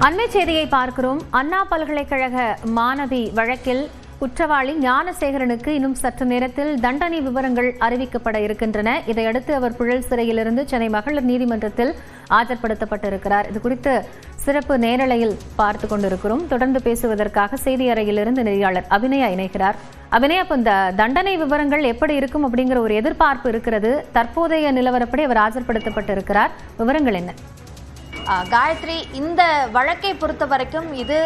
அண்மை செய்தியை பார்க்கிறோம். அண்ணா பல்கலைக்கழக மாணவி வழக்கில் குற்றவாளி ஞானசேகரனுக்கு இன்னும் சற்று நேரத்தில் தண்டனை விவரங்கள் அறிவிக்கப்பட இருக்கின்றன. இதையடுத்து அவர் புழல் சிறையிலிருந்து சென்னை மகளிர் நீதிமன்றத்தில் ஆஜர்படுத்தப்பட்டிருக்கிறார். இதுகுறித்து சிறப்பு நேரலையில் பார்த்துக் கொண்டிருக்கிறோம். தொடர்ந்து பேசுவதற்காக செய்தி அறையிலிருந்து நெறியாளர் அபிநயா இணைகிறார். அபிநயா, அப்ப இந்த தண்டனை விவரங்கள் எப்படி இருக்கும் அப்படிங்கிற ஒரு எதிர்பார்ப்பு இருக்கிறது. தற்போதைய நிலவரப்படி அவர் ஆஜர்படுத்தப்பட்டிருக்கிறார். விவரங்கள் என்ன? காயத்ரி, இந்த வழக்கை பொறுத்த வரைக்கும் இது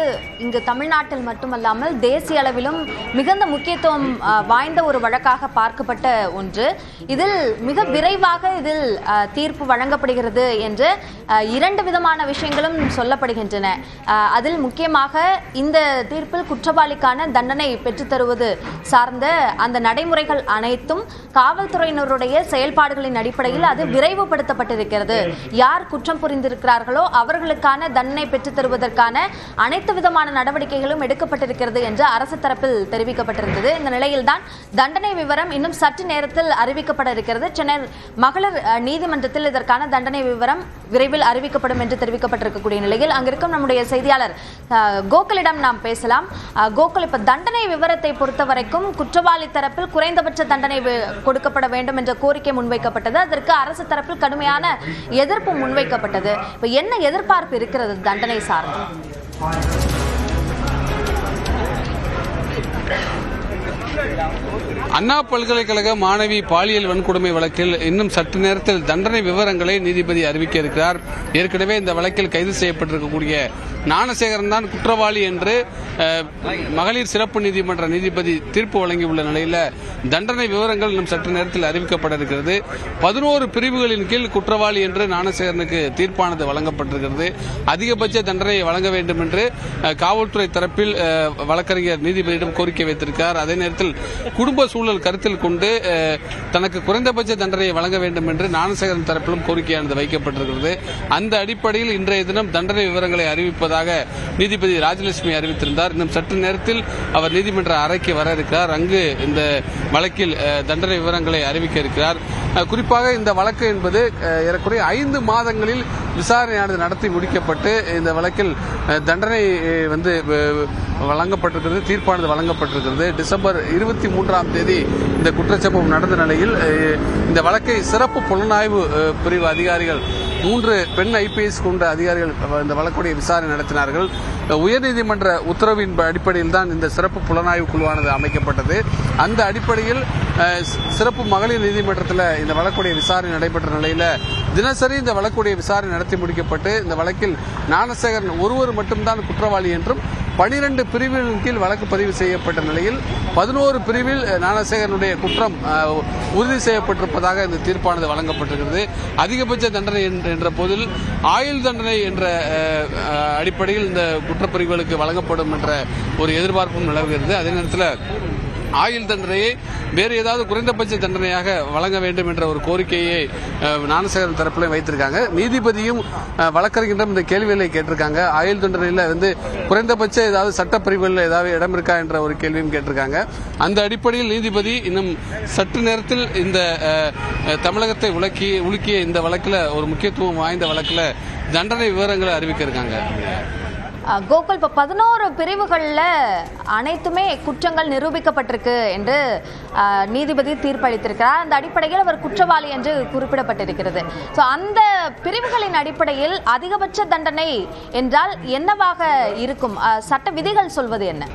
இங்கு தமிழ்நாட்டில் மட்டுமல்லாமல் தேசிய அளவிலும் மிகுந்த முக்கியத்துவம் வாய்ந்த ஒரு வழக்காக பார்க்கப்பட்ட ஒன்று. இதில் மிக விரைவாக இதில் தீர்ப்பு வழங்கப்படுகிறது என்று இரண்டு விதமான விஷயங்களும் சொல்லப்படுகின்றன. அதில் முக்கியமாக இந்த தீர்ப்பில் குற்றவாளிக்கான தண்டனை பெற்றுத்தருவது சார்ந்த அந்த நடைமுறைகள் அனைத்தும் காவல்துறையினருடைய செயல்பாடுகளின் அடிப்படையில் அது விரைவுபடுத்தப்பட்டிருக்கிறது. யார் குற்றம் புரிந்திருக்கிறார்கள் அவர்களுக்கான தண்டனை பெற்றுத் தருவதற்கான அனைத்து விதமான நடவடிக்கைகளும் எடுக்கப்பட்டிருக்கிறது என்று அரசு தரப்பில் தெரிவிக்கப்பட்டிருந்தது. இந்த நிலையில்தான் தண்டனை விவரம் இன்னும் சற்று நேரத்தில் அறிவிக்கப்பட இருக்கிறது. சென்னை மகளிர் நீதிமன்றத்தில் இதற்கான தண்டனை விவரம் விரைவில் அறிவிக்கப்படும் என்று தெரிவிக்கப்பட்டிருக்கக்கூடிய நிலையில் அங்கிருக்கும் நம்முடைய செய்தியாளர் கோகுலிடம் நாம் பேசலாம். கோகுல், இப்ப தண்டனை விவரத்தை பொறுத்த வரைக்கும் குற்றவாளி தரப்பில் குறைந்தபட்ச தண்டனை கொடுக்கப்பட வேண்டும் என்ற கோரிக்கை முன்வைக்கப்பட்டது. அதற்கு அரசு தரப்பில் கடுமையான எதிர்ப்பு முன்வைக்கப்பட்டது. என்ன எதிர்பார்ப்பு இருக்கிறது தண்டனை சார்ந்து? அண்ணா பல்கலைக்கழக மாணவி பாலியல் வன்கொடுமை வழக்கில் இன்னும் சற்று நேரத்தில் தண்டனை விவரங்களை நீதிபதி அறிவிக்க இருக்கிறார். ஏற்கனவே இந்த வழக்கில் கைது செய்யப்பட்டிருக்கக்கூடிய ஞானசேகரன் தான் குற்றவாளி என்று மகளிர் சிறப்பு நீதிமன்ற நீதிபதி தீர்ப்பு வழங்கியுள்ள நிலையில் தண்டனை விவரங்கள் இன்னும் சற்று நேரத்தில் அறிவிக்கப்பட இருக்கிறது. 11 பிரிவுகளின் கீழ் குற்றவாளி என்று ஞானசேகரனுக்கு தீர்ப்பானது வழங்கப்பட்டிருக்கிறது. அதிகபட்ச தண்டனை வழங்க வேண்டும் என்று காவல்துறை தரப்பில் வழக்கறிஞர் நீதிபதியிடம் கோரிக்கை வைத்திருக்கிறார். அதே நேரத்தில் குடும்ப சூழல் கருத்தில் கொண்டு தனக்கு குறைந்தபட்ச தண்டனையை வழங்க வேண்டும் என்று ஞானசேகரன் தரப்பிலும் கோரிக்கையானது வைக்கப்பட்டிருக்கிறது. அந்த அடிப்படையில் இன்றைய தினம் தண்டனை விவரங்களை அறிவிப்பதாக நீதிபதி ராஜலட்சுமி அறிவித்திருந்தார். இன்னும் சற்று நேரத்தில் அவர் நீதிமன்ற அறைக்கு வர இருக்கிறார். அங்கு இந்த வழக்கில் தண்டனை விவரங்களை அறிவிக்க இருக்கிறார். குறிப்பாக இந்த வழக்கு என்பது ஏறக்குறைய 5 மாதங்களில் விசாரணையானது நடத்தி முடிக்கப்பட்டு இந்த வழக்கில் தண்டனை வழங்கப்பட்டிருக்கிறது. தீர்ப்பானது வழங்கப்பட்டிருக்கிறது. டிசம்பர் 23ஆம் தேதி இந்த குற்றச்சம்பவம் நடந்த நிலையில் இந்த வழக்கை சிறப்பு புலனாய்வு பிரிவு அதிகாரிகள் 3 பெண் IPS கொண்ட அதிகாரிகள் இந்த வழக்குடைய விசாரணை நடத்தினார்கள். உயர்நீதிமன்ற உத்தரவின் அடிப்படையில் தான் இந்த சிறப்பு புலனாய்வு குழுவானது அமைக்கப்பட்டது. அந்த அடிப்படையில் சிறப்பு மகளிர் நீதிமன்றத்தில் இந்த வழக்குடைய விசாரணை நடைபெற்ற நிலையில் தினசரி இந்த வழக்குடைய விசாரணை நடத்தி முடிக்கப்பட்டு இந்த வழக்கில் ஞானசேகரன் ஒருவர் மட்டும்தான் குற்றவாளி என்றும் 12 பிரிவுகளின் கீழ் வழக்கு பதிவு செய்யப்பட்ட நிலையில் 11 பிரிவில் ஞானசேகரனுடைய குற்றம் உறுதி செய்யப்பட்டிருப்பதாக இந்த தீர்ப்பானது வழங்கப்பட்டிருக்கிறது. அதிகபட்ச தண்டனை என்ற போதில் ஆயுள் தண்டனை என்ற அடிப்படையில் இந்த குற்றப்பிரிவுகளுக்கு வழங்கப்படும் என்ற ஒரு எதிர்பார்ப்பும் நிலவுகிறது. அதே நேரத்தில் ஆயுள் தண்டனையை வேறு ஏதாவது குறைந்தபட்ச தண்டனையாக வழங்க வேண்டும் என்ற ஒரு கோரிக்கையை ஞானசேகரன் தரப்பில் வைத்திருக்காங்க. நீதிபதியும் வழக்கறிஞரிடம் இந்த கேள்விகளை கேட்டிருக்காங்க. ஆயுள் தண்டனையில் குறைந்தபட்ச ஏதாவது சட்டப்பிரிவுகளில் ஏதாவது இடம் இருக்கா என்ற ஒரு கேள்வியும் கேட்டிருக்காங்க. அந்த அடிப்படையில் நீதிபதி இன்னும் சற்று நேரத்தில் இந்த தமிழகத்தை உலுக்கிய இந்த வழக்கில் ஒரு முக்கியத்துவம் வாய்ந்த வழக்கில் தண்டனை விவரங்களை அறிவிக்க இருக்காங்க. கோகுல், இப்போ 11 பிரிவுகளில் அனைத்துமே குற்றங்கள் நிரூபிக்கப்பட்டிருக்கு என்று நீதிபதி தீர்ப்பளித்திருக்கிறார். அந்த அடிப்படையில் அவர் குற்றவாளி என்று குறிப்பிடப்பட்டிருக்கிறது. ஸோ அந்த பிரிவுகளின் அடிப்படையில் அதிகபட்ச தண்டனை என்றால் என்னவாக இருக்கும்? சட்ட விதிகள் சொல்வது என்ன?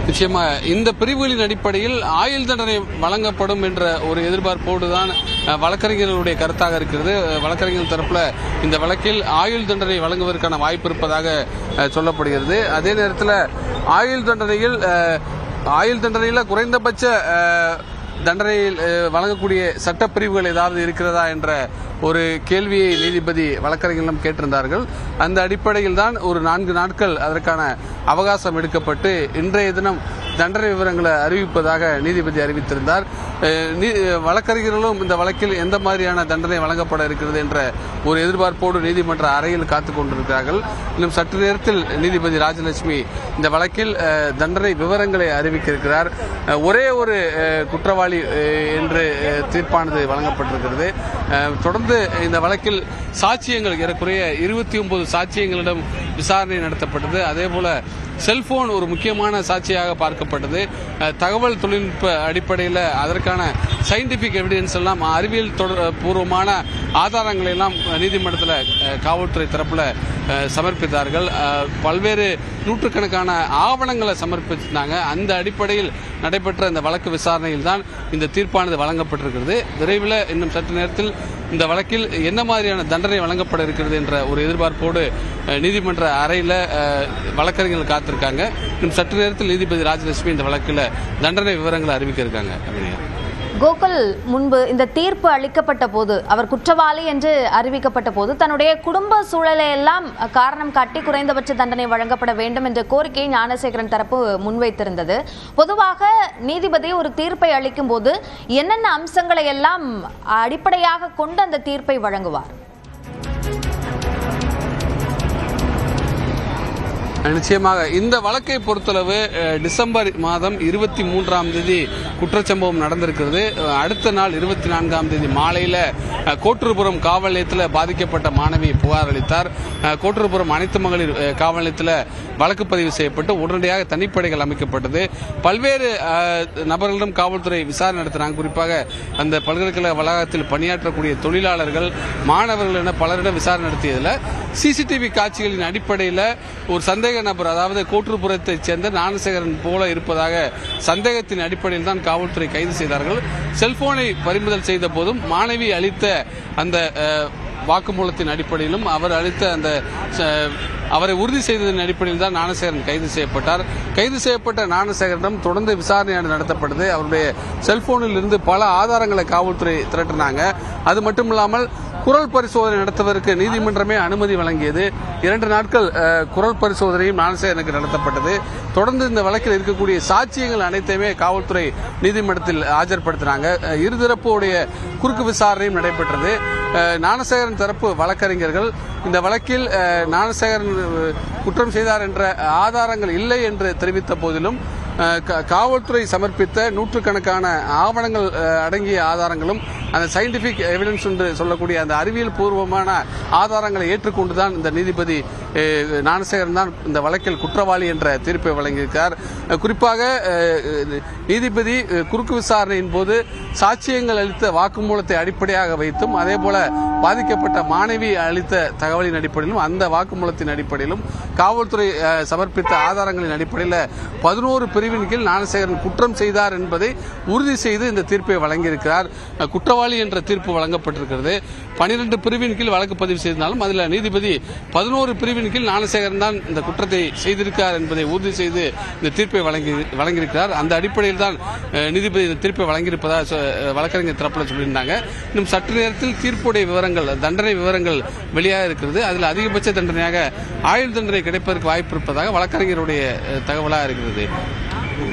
நிச்சயமா இந்த பிரிவுகளின் அடிப்படையில் ஆயுள் தண்டனை வழங்கப்படும் என்ற ஒரு எதிர்பார்ப்போடு தான் வழக்கறிஞர்களுடைய கருத்தாக இருக்கிறது. வழக்கறிஞர் தரப்புல இந்த வழக்கில் ஆயுள் தண்டனை வழங்குவதற்கான வாய்ப்பு இருப்பதாக சொல்லப்படுகிறது. அதே நேரத்தில் ஆயுள் தண்டனையில் குறைந்தபட்ச தண்டனையில் வழங்கக்கூடிய சட்டப்பிரிவுகள் ஏதாவது இருக்கிறதா என்ற ஒரு கேள்வியை நீதிபதி வழக்கறிஞர்களும் கேட்டிருந்தார்கள். அந்த அடிப்படையில் தான் ஒரு 4 நாட்கள் அதற்கான அவகாசம் எடுக்கப்பட்டு இன்றைய தினம் தண்டனை விவரங்களை அறிவிப்பதாக நீதிபதி அறிவித்திருந்தார். வழக்கறிஞர்களும் இந்த வழக்கில் எந்த மாதிரியான தண்டனை வழங்கப்பட இருக்கிறது என்ற ஒரு எதிர்பார்ப்போடு நீதிமன்ற அறையில் காத்துக் கொண்டிருக்கிறார்கள். இன்னும் சற்று நேரத்தில் நீதிபதி ராஜலட்சுமி இந்த வழக்கில் தண்டனை விவரங்களை அறிவிக்க இருக்கிறார். ஒரே ஒரு குற்றவாளி என்று தீர்ப்பானது வழங்கப்பட்டிருக்கிறது. தொடர்ந்து இந்த வழக்கில் சாட்சியங்கள் ஏறக்குறைய 29 சாட்சியங்களிடம் விசாரணை நடத்தப்பட்டது. அதேபோல செல்போன் ஒரு முக்கியமான சாட்சியாக பார்க்கப்பட்டது. தகவல் தொழில்நுட்ப அடிப்படையில் அதற்கான சயின்டிபிக் எவிடன்ஸ் எல்லாம் அறிவியல் பூர்வமான ஆதாரங்களை எல்லாம் நீதிமன்றத்தில் காவல்துறை தரப்பில் சமர்ப்பித்தார்கள். பல்வேறு நூற்றுக்கணக்கான ஆவணங்களை சமர்ப்பித்தாங்க. அந்த அடிப்படையில் நடைபெற்ற இந்த வழக்கு விசாரணையில் தான் இந்த தீர்ப்பானது வழங்கப்பட்டிருக்கிறது. விரைவில் இன்னும் சற்று நேரத்தில் இந்த வழக்கில் என்ன மாதிரியான தண்டனை வழங்கப்பட இருக்கிறது என்ற ஒரு எதிர்பார்ப்போடு நீதிமன்ற அறையில் வழக்கறிஞர்கள் காத்திருக்காங்க. இன்னும் சற்று நேரத்தில் நீதிபதி ராஜலட்சுமி இந்த வழக்கில் தண்டனை விவரங்களை அறிவிக்க இருக்காங்க. கோகுல், முன்பு இந்த தீர்ப்பு அளிக்கப்பட்ட போது, அவர் குற்றவாளி என்று அறிவிக்கப்பட்ட போது தன்னுடைய குடும்ப சூழலை எல்லாம் காரணம் காட்டி குறைந்தபட்ச தண்டனை வழங்கப்பட வேண்டும் என்ற கோரிக்கையை ஞானசேகரன் தரப்பு முன்வைத்திருந்தது. பொதுவாக நீதிபதி ஒரு தீர்ப்பை அளிக்கும் போது என்னென்ன அம்சங்களை எல்லாம் அடிப்படையாக கொண்டு அந்த தீர்ப்பை வழங்குவார்? நிச்சயமாக இந்த வழக்கை பொறுத்தளவு டிசம்பர் மாதம் 23ஆம் தேதி குற்றச்சம்பவம் நடந்திருக்கிறது. அடுத்த நாள் 24ஆம் தேதி மாலையில் கோட்டூர்புரம் காவல் நிலையத்தில் பாதிக்கப்பட்ட மாணவி புகார் அளித்தார். கோட்டூர்புரம் அனைத்து மகளிர் காவல் நிலையத்தில் வழக்கு பதிவு செய்யப்பட்டு உடனடியாக தனிப்படைகள் அமைக்கப்பட்டது. பல்வேறு நபர்களிடம் காவல்துறை விசாரணை நடத்தினாங்க. குறிப்பாக அந்த பல்கலைக்கழக வளாகத்தில் பணியாற்றக்கூடிய தொழிலாளர்கள், மாணவர்கள் என பலரிடம் விசாரணை நடத்தியதில் சிசிடிவி காட்சிகளின் அடிப்படையில் ஒரு சந்தேக நபர், அதாவது கோட்டூர்புரத்தைச் சேர்ந்த ஞானசேகரன் போல இருப்பதாக சந்தேகத்தின் அடிப்படையில் தான் காவல்துறை கைது செய்தார்கள். செல்போனை பறிமுதல் செய்த போதும் மாணவி அளித்த அந்த வாக்குமூலத்தின் அடிப்படையிலும் அவர் அளித்த அந்த அவரை உறுதி செய்ததன் அடிப்படையில் தான் ஞானசேகரன் கைது செய்யப்பட்டார். கைது செய்யப்பட்ட ஞானசேகரனிடம் தொடர்ந்து விசாரணை நடத்தப்பட்டது. அவருடைய செல்போனில் இருந்து பல ஆதாரங்களை காவல்துறை திரட்டினாங்க. அது மட்டுமில்லாமல் குரல் பரிசோதனை நடத்துவதற்கு நீதிமன்றமே அனுமதி வழங்கியது. 2 நாட்கள் குரல் பரிசோதனையும் ஞானசேகரனுக்கு நடத்தப்பட்டது. தொடர்ந்து இந்த வழக்கில் இருக்கக்கூடிய சாட்சியங்கள் அனைத்தையுமே காவல்துறை நீதிமன்றத்தில் ஆஜர்படுத்தினாங்க. இருதரப்புடைய குறுக்கு விசாரணையும் நடைபெற்றது. ஞானசேகரன் தரப்பு வழக்கறிஞர்கள் இந்த வழக்கில் ஞானசேகரன் குற்றம் செய்தார் என்ற ஆதாரங்கள் இல்லை என்று தெரிவித்த போதிலும் காவல்துறை சமர்ப்பித்த நூற்றுக்கணக்கான ஆவணங்கள் அடங்கிய ஆதாரங்களும் அந்த சயின்டிபிக் எவிடன்ஸ் என்று சொல்லக்கூடிய அந்த அறிவியல் பூர்வமான ஆதாரங்களை ஏற்றுக்கொண்டுதான் இந்த நீதிபதி ஞானசேகரன் தான் இந்த வழக்கில் குற்றவாளி என்ற தீர்ப்பை வழங்கியிருக்கார். குறிப்பாக நீதிபதி குறுக்கு விசாரணையின் போது சாட்சியங்கள் அளித்த வாக்குமூலத்தை அடிப்படையாக வைத்தும், அதேபோல பாதிக்கப்பட்ட மாணவி அளித்த தகவலின் அடிப்படையிலும், அந்த வாக்குமூலத்தின் அடிப்படையிலும், காவல்துறை சமர்ப்பித்த ஆதாரங்களின் அடிப்படையில் 11 பிரிவின் கீழ் ஞானசேகரன் குற்றம் செய்தார் என்பதை உறுதி செய்து இந்த தீர்ப்பை வழங்கியிருக்கிறார். குற்றவாளி என்ற தீர்ப்பு வழங்கப்பட்டிருக்கிறது. 12 பிரிவின் கீழ் வழக்கு பதிவு செய்தாலும் அதில் நீதிபதி 11 பிரிவின் கீழ் ஞானசேகரன் தான் இந்த குற்றத்தை செய்திருக்கிறார் என்பதை உறுதி செய்து இந்த தீர்ப்பை வழங்கியிருக்கிறார். அந்த அடிப்படையில் தான் நீதிபதி இந்த தீர்ப்பை வழங்கியிருப்பதாக வழக்கறிஞர் தரப்பில் சொல்லியிருந்தாங்க. இன்னும் சற்று நேரத்தில் தீர்ப்புடைய விவரங்கள், தண்டனை விவரங்கள் வெளியாக இருக்கிறது. அதில் அதிகபட்ச தண்டனையாக ஆயுள் தண்டனை கிடைப்பதற்கு வாய்ப்பு இருப்பதாக வழக்கறிஞருடைய தகவலாக இருக்கிறது.